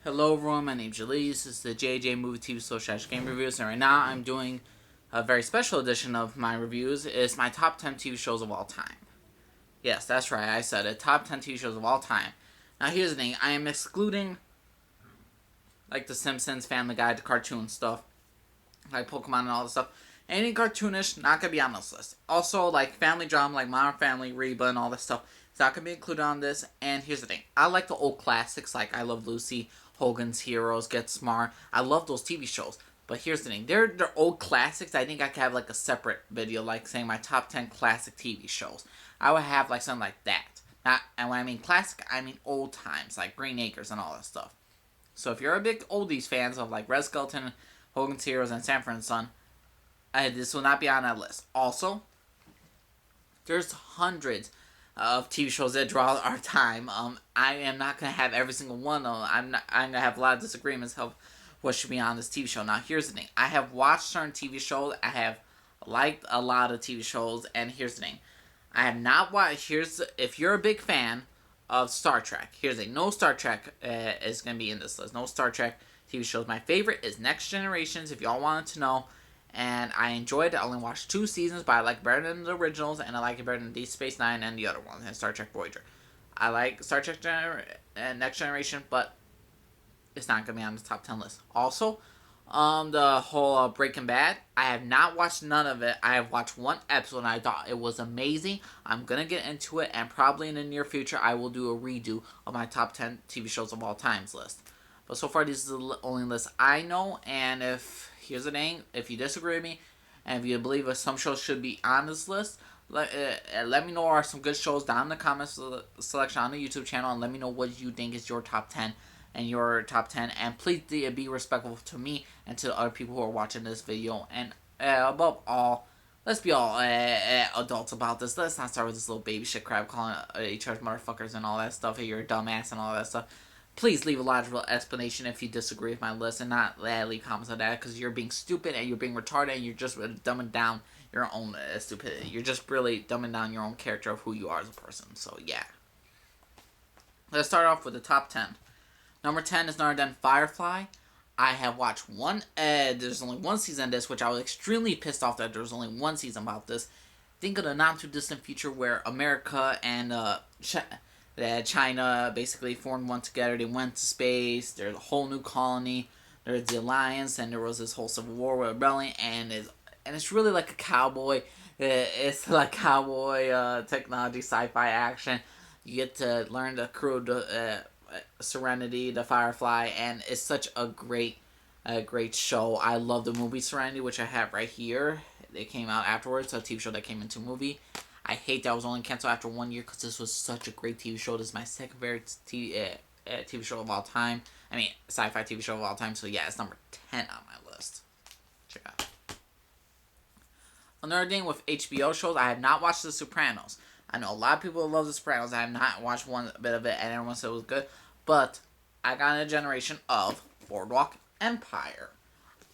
Hello everyone, my name's Jalise. This is the JJ Movie TV Social Game Reviews, and right now I'm doing a very special edition of my reviews. It's my top 10 TV shows of all time. Yes, that's right, I said it. Top 10 TV shows of all time. Now here's the thing, I am excluding like The Simpsons, Family Guy, the cartoon stuff, like Pokemon and all this stuff. Anything cartoonish, not gonna be on this list. Also, like family drama, like Modern Family, Reba, and all this stuff, it's not gonna be included on this. And here's the thing, I like the old classics, like I Love Lucy, Hogan's Heroes, Get Smart. I love those TV shows. But here's the thing, they're old classics. I think I could have like a separate video, like saying my top 10 classic TV shows. I would have like something like that. Not, and when I mean classic, I mean old times, like Green Acres and all that stuff. So if you're a big oldies fans of like Red Skelton, Hogan's Heroes, and Sanford and Son, this will not be on that list. Also, there's hundreds of TV shows that draw our time. I am not gonna have every single one of them. I'm gonna have a lot of disagreements of what should be on this TV show. Now, here's the thing. I have watched certain TV shows. I have liked a lot of TV shows, and here's the thing. I have not watched. If you're a big fan of Star Trek, here's a no Star Trek is gonna be in this list. No Star Trek TV shows. My favorite is Next Generations. If y'all wanted to know. And I enjoyed it. I only watched 2 seasons, but I like it better than the originals, and I like it better than Deep Space Nine and the other ones, and Star Trek Voyager. I like Star Trek Next Generation, but it's not going to be on the top 10 list. Also, the whole Breaking Bad, I have not watched none of it. I have watched 1 episode, and I thought it was amazing. I'm going to get into it, and probably in the near future, I will do a redo of my top 10 TV shows of all times list. But so far, this is the only list I know, and here's the thing, if you disagree with me, and if you believe some shows should be on this list, let me know are some good shows down in the comments selection on the YouTube channel, and let me know what you think is your top 10 and your top 10, and please be respectful to me and to the other people who are watching this video, and above all, let's be all adults about this. Let's not start with this little baby shit crap calling each other motherfuckers and all that stuff, hey, you're a dumbass and all that stuff. Please leave a logical explanation if you disagree with my list, and not leave comments on that, because you're being stupid and you're being retarded and you're just dumbing down your own stupidity. You're just really dumbing down your own character of who you are as a person. So yeah. Let's start off with the top 10. Number 10 is none other than Firefly. I have watched there's only 1 season of this, which I was extremely pissed off that there was only 1 season about this. Think of the not too distant future where America and China basically formed one together. They went to space. There's a whole new colony. There's the Alliance, and there was this whole Civil War with rebellion, and it's really like a cowboy. It's like cowboy technology, sci-fi action. You get to learn the crew, Serenity, the Firefly, and it's such a great show. I love the movie Serenity, which I have right here. It came out afterwards, a TV show that came into a movie. I hate that it was only canceled after 1 year because this was such a great TV show. This is my second favorite TV show of all time. I mean, sci-fi TV show of all time. So yeah, it's number 10 on my list. Check out. Another thing with HBO shows, I have not watched The Sopranos. I know a lot of people love The Sopranos. I have not watched one bit of it, and everyone said it was good. But I got a generation of Boardwalk Empire.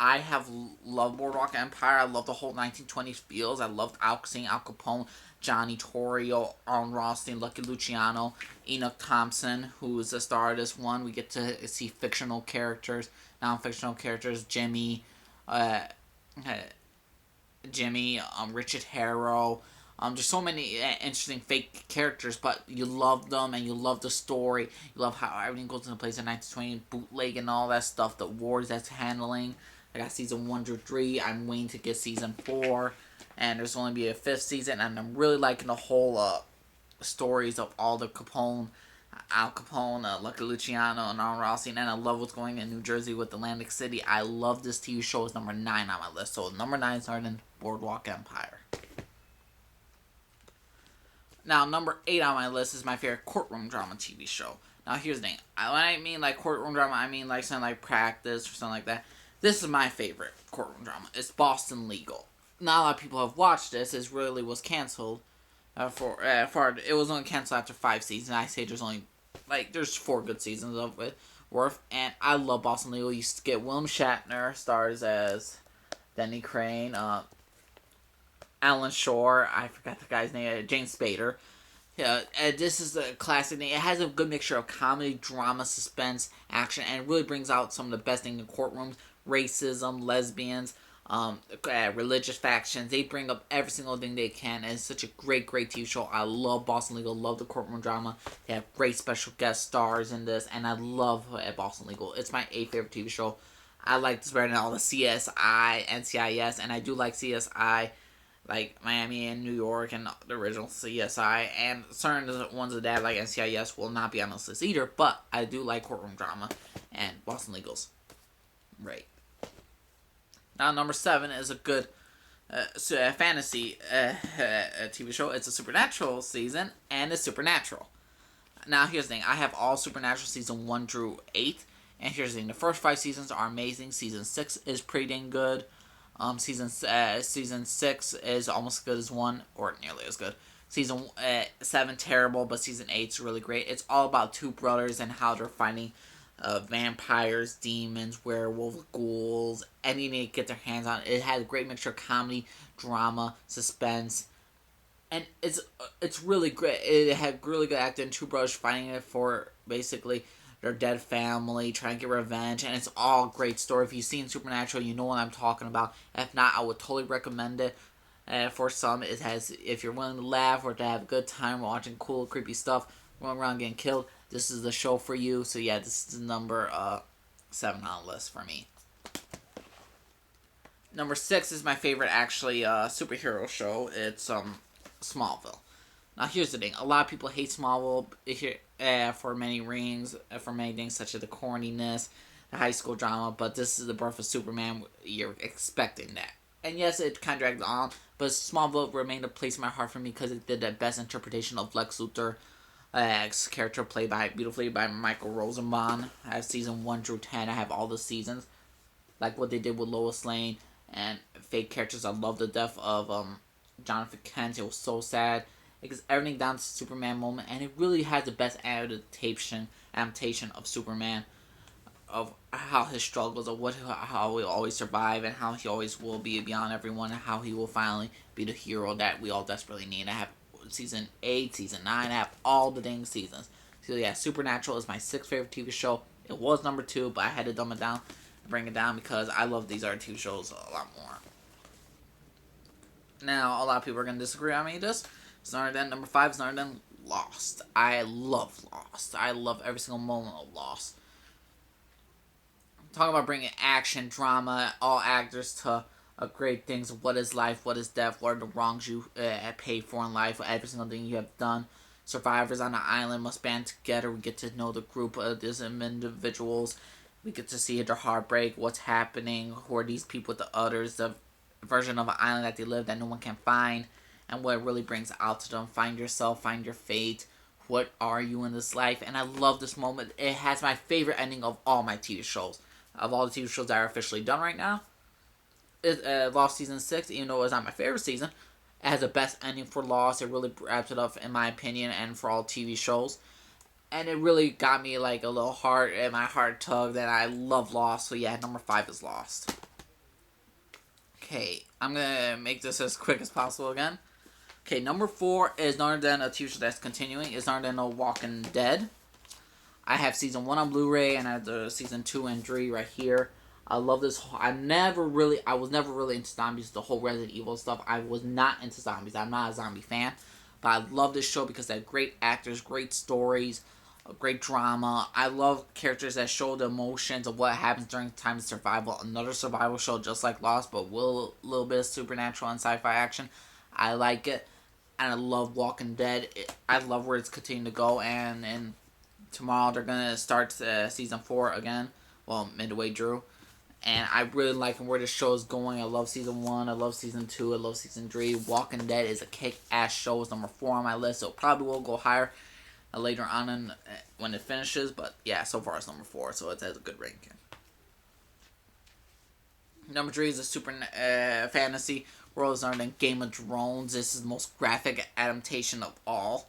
I have loved Boardwalk Empire. I love the whole 1920s feels. I loved seeing Al Capone, Johnny Torrio, Arnold Rothstein, Lucky Luciano, Enoch Thompson, who is the star of this one. We get to see fictional characters, non-fictional characters, Jimmy, Richard Harrow. There's so many interesting fake characters, but you love them and you love the story. You love how everything goes into place in 1920, bootleg and all that stuff, the wars that's handling. I got season 1 through 3. I'm waiting to get season 4. And there's only be a 5th season. And I'm really liking the whole stories of all the Al Capone, Lucky Luciano, and Arnold Rothstein. And I love what's going in New Jersey with Atlantic City. I love this TV show. It's number 9 on my list. So number 9 is starting Boardwalk Empire. Now, number 8 on my list is my favorite courtroom drama TV show. Now, here's the thing. When I mean like courtroom drama, I mean like something like Practice or something like that. This is my favorite courtroom drama. It's Boston Legal. Not a lot of people have watched this. It really was canceled. It was only canceled after 5 seasons. I say there's 4 good seasons of it worth. And I love Boston Legal. You get William Shatner stars as Denny Crane. Alan Shore, I forgot the guy's name, James Spader. Yeah, this is a classic thing. It has a good mixture of comedy, drama, suspense, action, and it really brings out some of the best things in courtrooms. Racism, lesbians, religious factions. They bring up every single thing they can, and it's such a great TV show. I love Boston Legal, love the courtroom drama. They have great special guest stars in this, and I love Boston Legal. It's my 8th favorite TV show. I like this better than all the CSI, NCIS, and I do like CSI, like Miami and New York and the original CSI, and certain ones of that like NCIS will not be on this list either, but I do like courtroom drama and Boston Legals. Right. Now, number 7 is a good fantasy TV show. It's a supernatural season, and it's supernatural. Now, here's the thing. I have all supernatural season 1 through 8, and here's the thing. The first 5 seasons are amazing. Season 6 is pretty dang good. Season 6 is almost as good as 1, or nearly as good. Season 7, terrible, but season 8 is really great. It's all about 2 brothers and how they're fighting vampires, demons, werewolves, ghouls, anything they get their hands on. It has a great mixture of comedy, drama, suspense, and it's really great. It had really good acting. 2 brothers fighting it for basically their dead family, trying to get revenge, and it's all great story. If you've seen Supernatural, you know what I'm talking about. If not, I would totally recommend it. For some, it has, if you're willing to laugh or to have a good time watching cool, creepy stuff, running around getting killed, this is the show for you. So yeah, this is number 7 on the list for me. Number 6 is my favorite, actually, superhero show. It's Smallville. Now here's the thing. A lot of people hate Smallville for many reasons, for many things such as the corniness, the high school drama, but this is the birth of Superman. You're expecting that. And yes, it kind of dragged on, but Smallville remained a place in my heart for me because it did the best interpretation of Lex Luthor, character played beautifully by Michael Rosenbaum. I have season 1 through 10. I have all the seasons, like what they did with Lois Lane and fake characters. I love the death of Jonathan Kent. It was so sad. It gets everything down to Superman moment, and it really has the best adaptation of Superman, of how his struggles, of how he'll always survive, and how he always will be beyond everyone, and how he will finally be the hero that we all desperately need. I have season 8, season 9, I have all the dang seasons. So yeah, Supernatural is my 6th favorite TV show. It was number 2, but I had to dumb it down, bring it down, because I love these other 2 shows a lot more. Now, a lot of people are going to disagree on me this. Number 5 is Lost. I love Lost. I love every single moment of Lost. Talking about bringing action, drama, all actors to great things. What is life? What is death? What are the wrongs you pay for in life? Every single thing you have done. Survivors on the island must band together. We get to know the group of these individuals. We get to see their heartbreak. What's happening? Who are these people with the others? The version of an island that they live that no one can find. And what it really brings out to them. Find yourself. Find your fate. What are you in this life? And I love this moment. It has my favorite ending of all my TV shows. Of all the TV shows that are officially done right now. Lost season 6, even though it's not my favorite season, it has the best ending for Lost. It really wraps it up, in my opinion, and for all TV shows. And it really got me like a little heart, and my heart tugged, and I love Lost. So yeah, number 5 is Lost. Okay, I'm gonna make this as quick as possible again. Okay, number 4 is none other than a TV show that's continuing. It's none other than The Walking Dead. I have season 1 on Blu-ray, and I have the season 2 and 3 right here. I love this. I was never really into zombies, the whole Resident Evil stuff. I was not into zombies. I'm not a zombie fan. But I love this show because they have great actors, great stories, great drama. I love characters that show the emotions of what happens during time of survival. Another survival show just like Lost, but with a little bit of supernatural and sci-fi action. I like it. And I love Walking Dead. I love where it's continuing to go. And tomorrow they're going to start season 4 again. Well, midway through. And I really like where the show is going. I love season 1. I love season 2. I love season 3. Walking Dead is a kick-ass show. It's number 4 on my list. So it probably will go higher later on when it finishes. But yeah, so far it's number 4. So it has a good ranking. Number 3 is a super fantasy world. It's than Game of Thrones. This is the most graphic adaptation of all.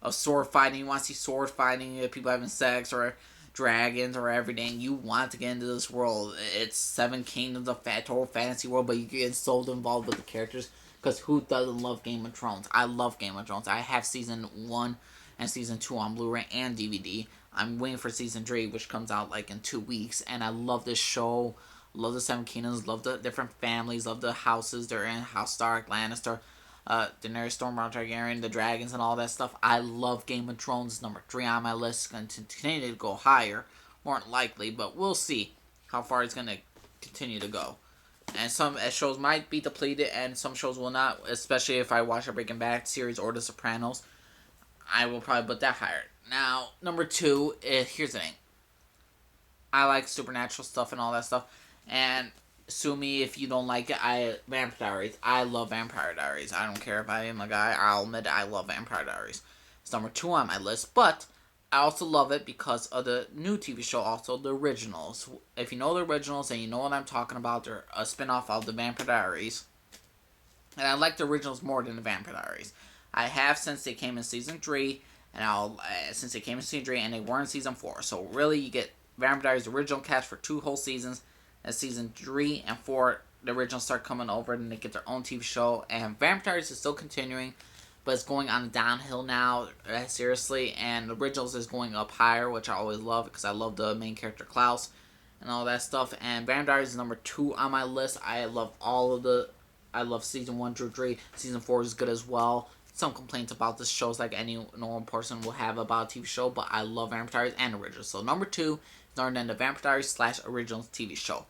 Of sword fighting. You want to see sword fighting, people having sex, or dragons, or everything. You want to get into this world. It's 7 kingdoms of total fantasy world, but you get so involved with the characters Because who doesn't love Game of Thrones? I love Game of Thrones. I have season 1 and season 2 on Blu-ray and DVD. I'm waiting for season 3, which comes out like in 2 weeks. And I love this show. Love the Seven Kingdoms. Love the different families. Love the houses they're in. House Stark, Lannister, Daenerys, Stormfront, Targaryen, the dragons, and all that stuff. I love Game of Thrones. Number 3 on my list. Going to continue to go higher. More than likely, but we'll see how far it's going to continue to go. And some shows might be depleted, and some shows will not. Especially if I watch a Breaking Bad series or The Sopranos, I will probably put that higher. Now, number 2 is, here's the thing. I like supernatural stuff and all that stuff, and sue me if you don't like it. Vampire Diaries. I love Vampire Diaries. I don't care if I am a guy. I'll admit it, I love Vampire Diaries. It's number 2 on my list, but I also love it because of the new TV show, also the originals. If you know the originals and you know what I'm talking about, they're a spin-off of the Vampire Diaries. And I like the originals more than the Vampire Diaries. I have since they came in season 3, and since they came in season 3 and they were in season 4. So really, you get Vampire Diaries original cast for 2 whole seasons. And season 3 and 4, the originals start coming over and they get their own TV show. And Vampire Diaries is still continuing, but it's going on downhill now, seriously, and the originals is going up higher, which I always love, because I love the main character, Klaus, and all that stuff, and Vampire Diaries is number 2 on my list. I love season 1 through 3, season 4 is good as well. Some complaints about this show, like any normal person will have about a TV show, but I love Vampire Diaries and originals. So number 2 is other than the Vampire Diaries / originals TV show.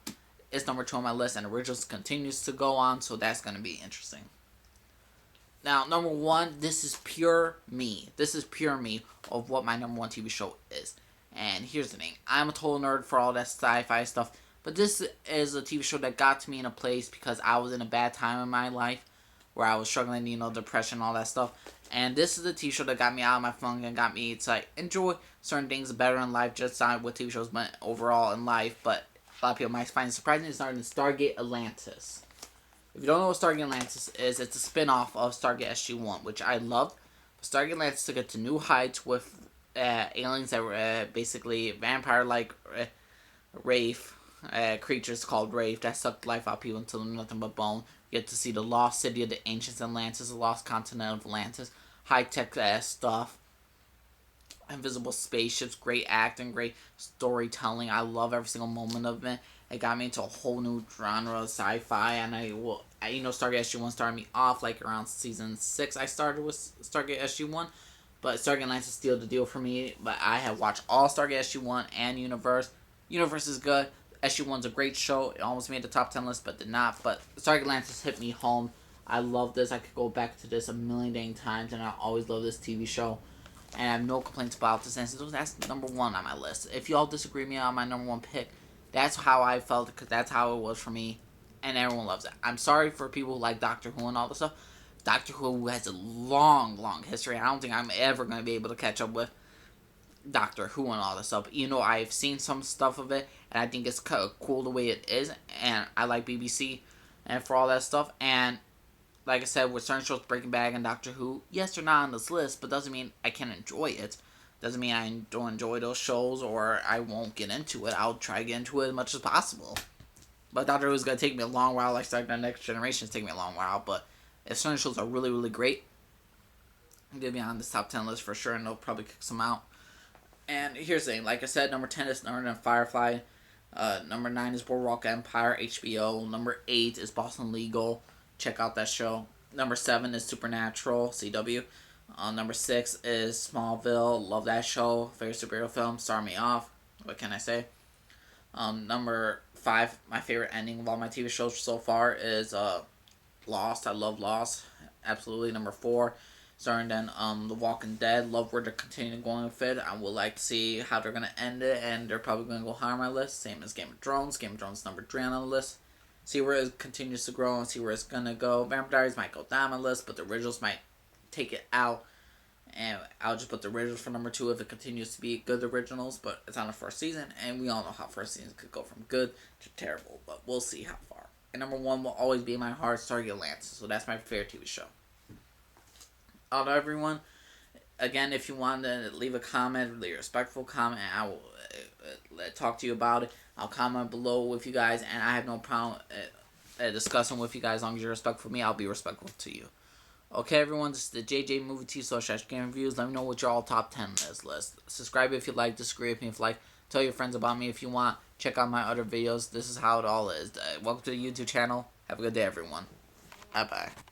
It's number 2 on my list, and originals continues to go on, so that's going to be interesting. Now, number 1, this is pure me. This is pure me of what my number 1 TV show is. And here's the thing. I'm a total nerd for all that sci-fi stuff. But this is a TV show that got to me in a place because I was in a bad time in my life. Where I was struggling, depression, all that stuff. And this is a TV show that got me out of my funk and got me to enjoy certain things better in life. Just not with TV shows, but overall in life. But a lot of people might find it surprising. It's starting Stargate Atlantis. If you don't know what Stargate Atlantis is, it's a spin-off of Stargate SG-1, which I loved. Stargate Atlantis took it to new heights with aliens that were basically vampire-like Wraith creatures called Wraith that sucked life out of people until nothing but bone. You get to see the lost city of the ancient Atlantis, the lost continent of Atlantis, high-tech stuff, invisible spaceships, great acting, great storytelling. I love every single moment of it. It got me into a whole new genre of sci-fi, and Stargate SG-1 started me off like around season 6. I started with Stargate SG-1, but Stargate Atlantis sealed the deal for me. But I have watched all Stargate SG-1 and Universe. Universe is good. SG-1's a great show. It almost made the top 10 list, but did not. But Stargate Atlantis hit me home. I love this. I could go back to this a million dang times, and I always love this TV show. And I have no complaints about this. And so that's number 1 on my list. If y'all disagree with me on my number 1 pick, that's how I felt, because that's how it was for me, and everyone loves it. I'm sorry for people who like Doctor Who and all this stuff. Doctor Who has a long, long history. I don't think I'm ever going to be able to catch up with Doctor Who and all this stuff. I've seen some stuff of it, and I think it's kind of cool the way it is, and I like BBC and for all that stuff. And like I said, with certain shows, Breaking Bad and Doctor Who, yes, they're not on this list, but doesn't mean I can't enjoy it. Doesn't mean I don't enjoy those shows or I won't get into it. I'll try to get into it as much as possible. But Doctor Who is going to take me a long while. Like Star Trek Next Generation is taking me a long while. But if certain shows are really, really great, they'll be on this top 10 list for sure, and they'll probably kick some out. And here's the thing. Like I said, number 10 is Firefly. Number 9 is Boardwalk Empire, HBO. Number 8 is Boston Legal. Check out that show. Number 7 is Supernatural, CW. Number 6 is Smallville. Love that show. Favorite superhero film. Start me off. What can I say? Number 5, my favorite ending of all my TV shows so far is Lost. I love Lost. Absolutely. Number 4, starring then The Walking Dead. Love where they're continuing going with it. I would like to see how they're going to end it, and they're probably going to go higher on my list. Same as Game of Thrones. Game of Thrones number 3 on the list. See where it continues to grow and see where it's going to go. Vampire Diaries might go down my list, but the originals might take it out, and I'll just put the originals for number 2 if it continues to be good originals, but it's on the first season, and we all know how first seasons could go from good to terrible, but we'll see how far. And number 1 will always be in my heart, Stargate Atlantis, so that's my favorite TV show. Out of everyone, again, if you want to leave a comment, leave a respectful comment, I will talk to you about it. I'll comment below with you guys, and I have no problem discussing with you guys. As long as you're respectful for me, I'll be respectful to you. Okay, everyone, this is the JJ Movie TV / Game Reviews. Let me know what your all top 10 is list. Subscribe if you like, disagree with me if you like. Tell your friends about me if you want. Check out my other videos. This is how it all is. Welcome to the YouTube channel. Have a good day, everyone. Bye-bye.